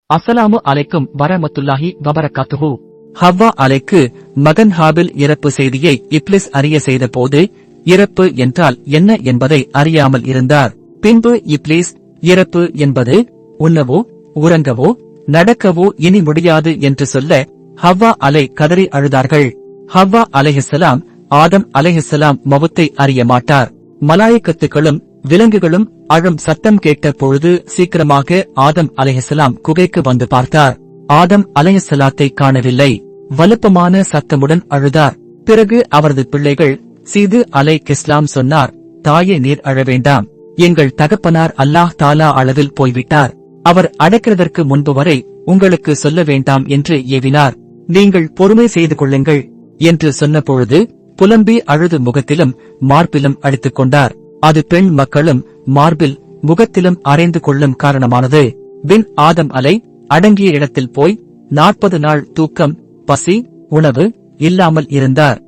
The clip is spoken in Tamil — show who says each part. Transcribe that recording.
Speaker 1: அஸ்ஸலாமு அலைக்கும் வரமத்துல்லாஹி வபரகாத்துஹு.
Speaker 2: ஹவ்வா அலைக்கு மகன் ஹாபில் இறப்பு செய்தியை இப்லிஸ் அறிய செய்த போது இறப்பு என்றால் என்ன என்பதை அறியாமல் இருந்தார். பின்பு இப்லிஸ் இறப்பு என்பது உண்ணவோ உறங்கவோ நடக்கவோ இனி முடியாது என்று சொல்ல ஹவ்வா அலை கதறி அழுதார்கள். ஹவ்வா அலைஹிஸ்ஸலாம் ஆதம் அலைஹிஸ்ஸலாம் மவுத்தை அறிய மாட்டார். மலாயிக்கத்துகளும் விலங்குகளும் அழும் சத்தம் கேட்ட பொழுது சீக்கிரமாக ஆதம் அலைஹிஸ்ஸலாம் குகைக்கு வந்து பார்த்தார். ஆதம் அலைஹிஸ்ஸலாத்தை காணவில்லை. வலுப்பமான சத்தமுடன் அழுதார். பிறகு அவரது பிள்ளைகள் சீது அலைஹிஸ்ஸலாம் சொன்னார், தாயே நீர் அழ வேண்டாம். எங்கள் தகப்பனார் அல்லாஹ் தாலா அளவில் போய்விட்டார். அவர் அடக்கிறதற்கு முன்பு வரை உங்களுக்கு சொல்ல வேண்டாம் என்று ஏவினார். நீங்கள் பொறுமை செய்து கொள்ளுங்கள் என்று சொன்ன பொழுது புலம்பி அழுது முகத்திலும் மார்பிலும் அடித்துக் கொண்டார். அது பெண் மக்களும் மார்பில் முகத்திலும் அறைந்து கொள்ளும் காரணமானது. பின் ஆதம் அலை அடங்கிய இடத்தில் போய் 40 நாள் தூக்கம், பசி, உணவு இல்லாமல் இருந்தார்.